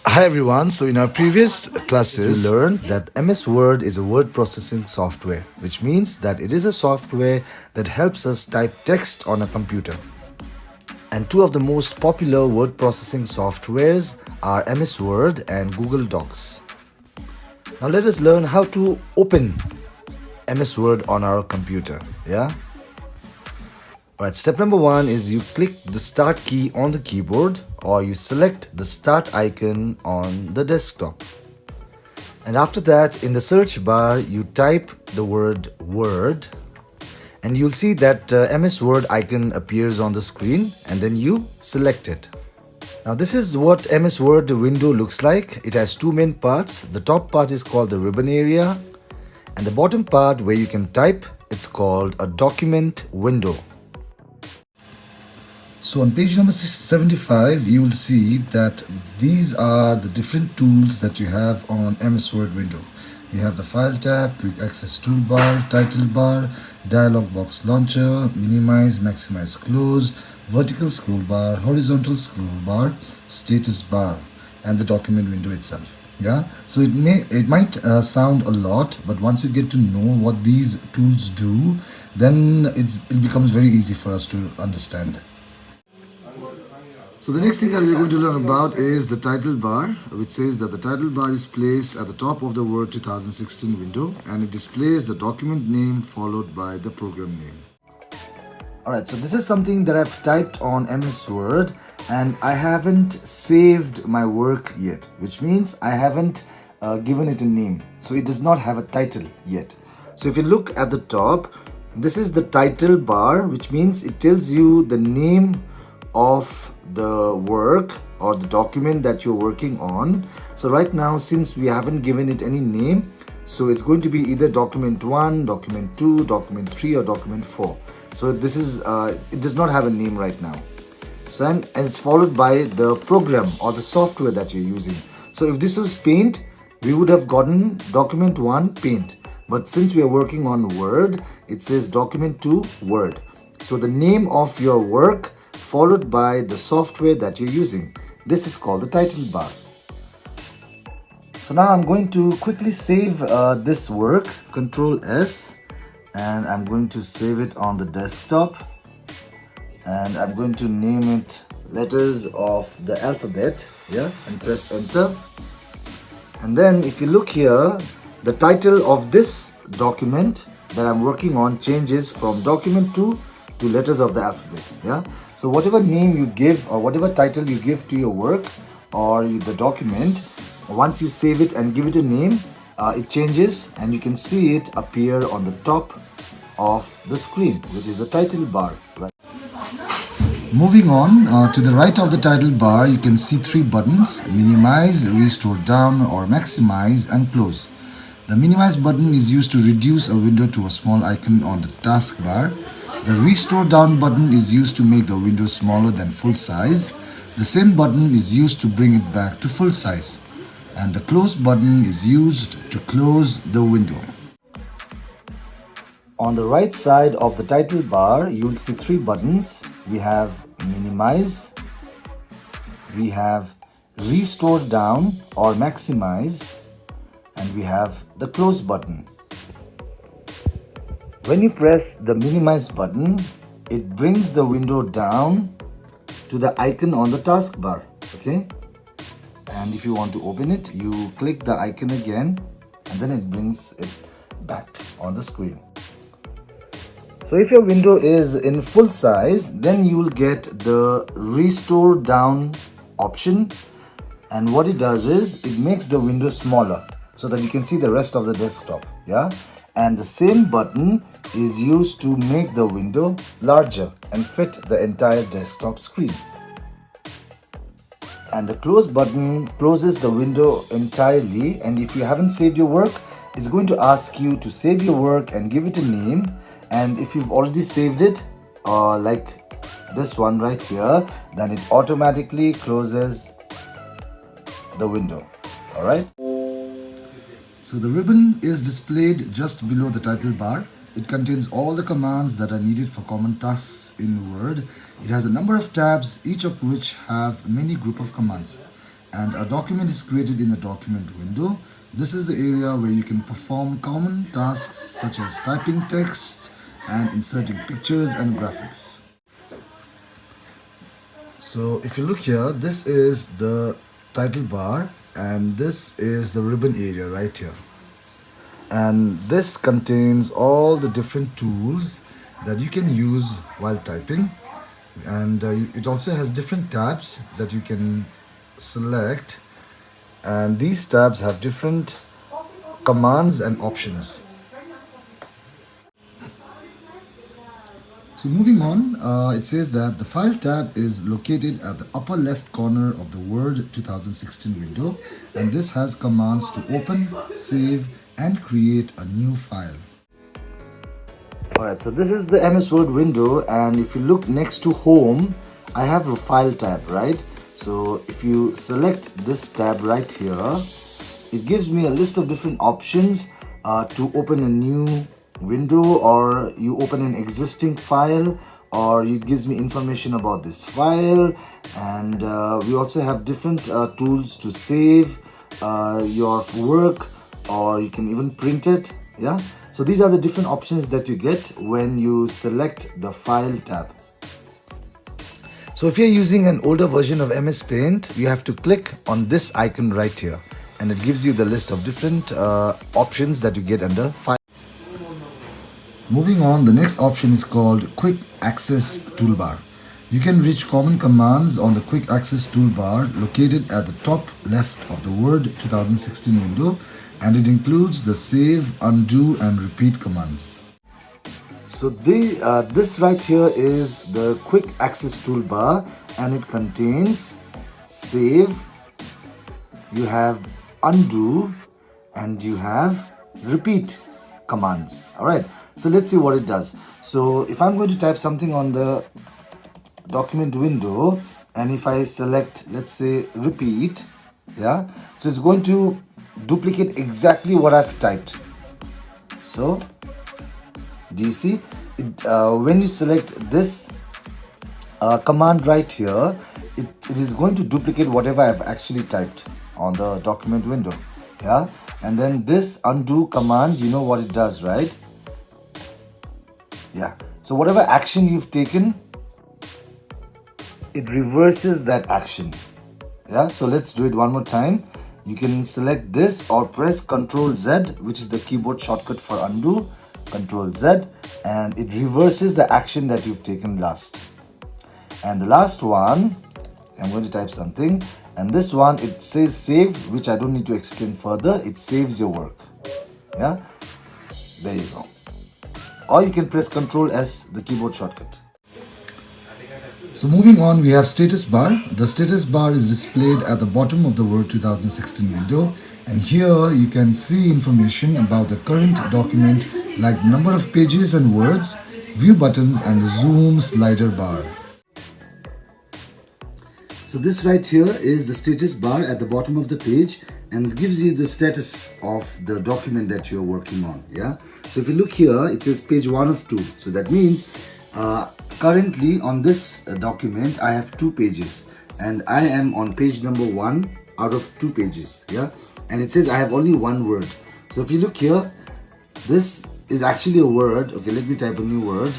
Hi everyone. So in our previous We classes, learned that MS Word is a word processing software, which means that it is a software that helps us type text on a computer. And two of the most popular word processing softwares are MS Word and Google Docs. Now let us learn how to open MS Word on our computer. Yeah? Alright, step number one is you click the start key on the keyboard or you select the start icon on the desktop. And after that, in the search bar, you type the word Word and you'll see that MS Word icon appears on the screen and then you select it. Now this is what MS Word window looks like. It has two main parts. The top part is called the ribbon area and the bottom part where you can type, it's called a document window. So on page number 75, you will see that these are the different tools that you have on MS Word window. You have the File tab, Quick Access Toolbar, Title bar, Dialog Box Launcher, Minimize, Maximize, Close, Vertical Scroll Bar, Horizontal Scroll Bar, Status Bar, and the document window itself. Yeah, so it might sound a lot, but once you get to know what these tools do, then it becomes very easy for us to understand. So the next thing that we're going to learn about is the title bar, which says that the title bar is placed at the top of the Word 2016 window and it displays the document name followed by the program name. Alright, so this is something that I've typed on MS Word and I haven't saved my work yet, which means I haven't given it a name. So it does not have a title yet. So if you look at the top, this is the title bar, which means it tells you the name of the work or the document that you're working on. So right now, since we haven't given it any name, so it's going to be either document 1, document 2, document 3 or document 4. So this is it does not have a name right now. So and it's followed by the program or the software that you're using. So if this was Paint, we would have gotten document 1 Paint. But since we are working on Word, it says document 2 Word. So the name of your work followed by the software that you're using. This is called the title bar. So now I'm going to quickly save this work, Control S, and I'm going to save it on the desktop. And I'm going to name it letters of the alphabet, yeah, and press enter. And then if you look here, the title of this document that I'm working on changes from document 2 to letters of the alphabet. Yeah. So whatever name you give or whatever title you give to your work or the document, once you save it and give it a name, it changes and you can see it appear on the top of the screen, which is the title bar. Right. Moving on, to the right of the title bar, you can see three buttons: minimize, restore down, or maximize, and close. The minimize button is used to reduce a window to a small icon on the taskbar. The restore down button is used to make the window smaller than full size. The same button is used to bring it back to full size. And the close button is used to close the window. On the right side of the title bar, you'll see three buttons. We have minimize, we have restore down or maximize, and we have the close button. When you press the minimize button, it brings the window down to the icon on the taskbar. Okay? And if you want to open it, you click the icon again and then it brings it back on the screen. So if your window is in full size, then you will get the restore down option, and what it does is it makes the window smaller so that you can see the rest of the desktop. Yeah, and the same button is used to make the window larger and fit the entire desktop screen. And the close button closes the window entirely, and if you haven't saved your work, it's going to ask you to save your work and give it a name. And if you've already saved it, like this one right here, then it automatically closes the window. All right. So the ribbon is displayed just below the title bar. It contains all the commands that are needed for common tasks in Word. It has a number of tabs, each of which have many group of commands. and a document is created in the document window. This is the area where you can perform common tasks such as typing text and inserting pictures and graphics. So if you look here, this is the title bar and this is the ribbon area right here. And this contains all the different tools that you can use while typing, and it also has different tabs that you can select, and these tabs have different commands and options. So moving on, it says that the File tab is located at the upper left corner of the Word 2016 window, and this has commands to open, save, and create a new file. Alright, so this is the MS Word window, and if you look next to Home, I have a File tab, right? So if you select this tab right here, it gives me a list of different options to open a new window, or you open an existing file, or it gives me information about this file. And we also have different tools to save your work, or you can even print it. Yeah, so these are the different options that you get when you select the File tab. So if you're using an older version of MS Paint, you have to click on this icon right here, and it gives you the list of different options that you get under File. Moving on, the next option is called Quick Access Toolbar. You can reach common commands on the Quick Access Toolbar located at the top left of the Word 2016 window, and it includes the Save, Undo, and Repeat commands. So this right here is the Quick Access Toolbar, and it contains Save, you have Undo, and you have Repeat commands. Alright, so let's see what it does. So if I'm going to type something on the document window, and if I select, let's say, repeat, yeah, so it's going to duplicate exactly what I've typed. So do you see it, when you select this command right here, it is going to duplicate whatever I've actually typed on the document window. Yeah, and then this undo command, you know what it does, right? Yeah, so whatever action you've taken, it reverses that action. Yeah, so let's do it one more time. You can select this or press Ctrl Z, which is the keyboard shortcut for undo. Ctrl Z, and it reverses the action that you've taken last. And the last one, I'm going to type something, and this one, it says save, which I don't need to explain further. It saves your work. Yeah, there you go. Or you can press Ctrl S, the keyboard shortcut. So moving on, we have status bar. The status bar is displayed at the bottom of the Word 2016 window, and here you can see information about the current document, like the number of pages and words, view buttons, and the zoom slider bar. So this right here is the status bar at the bottom of the page, and it gives you the status of the document that you're working on. Yeah, so if you look here, it says page 1 of 2. So that means currently on this document I have 2 pages, and I am on page number 1 out of 2 pages. Yeah, and it says I have only 1 word. So if you look here, this is actually a word. Okay, let me type a new word.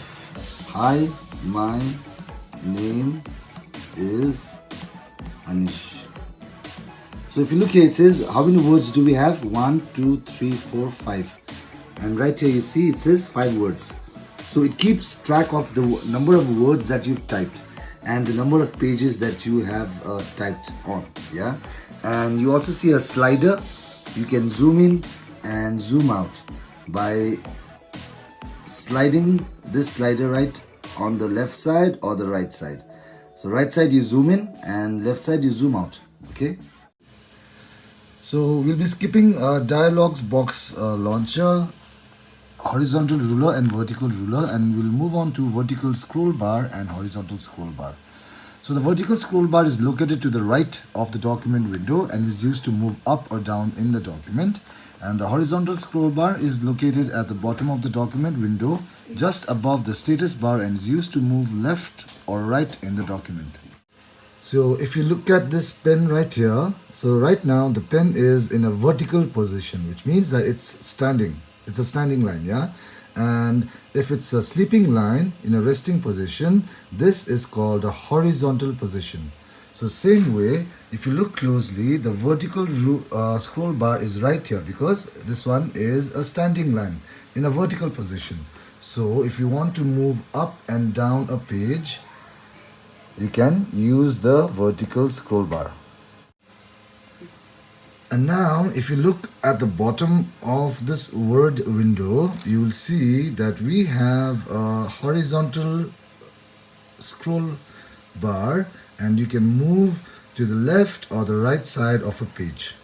Hi, my name is Anish. So if you look here, it says how many words do we have? 1, 2, 3, 4, 5. And right here you see it says 5 words. So it keeps track of the number of words that you've typed and the number of pages that you have typed on. Yeah, and you also see a slider. You can zoom in and zoom out by sliding this slider right on the left side or the right side. So right side you zoom in and left side you zoom out. Okay, so we'll be skipping dialogues box launcher, horizontal ruler and vertical ruler, and we'll move on to vertical scroll bar and horizontal scroll bar. So the vertical scroll bar is located to the right of the document window and is used to move up or down in the document. And the horizontal scroll bar is located at the bottom of the document window just above the status bar and is used to move left or right in the document. So if you look at this pen right here, so right now the pen is in a vertical position, which means that it's standing. It's a standing line, yeah? And if it's a sleeping line in a resting position, this is called a horizontal position. So same way, if you look closely, the vertical scroll bar is right here because this one is a standing line in a vertical position. So if you want to move up and down a page, you can use the vertical scroll bar. And now if you look at the bottom of this word window, you will see that we have a horizontal scroll bar and you can move to the left or the right side of a page.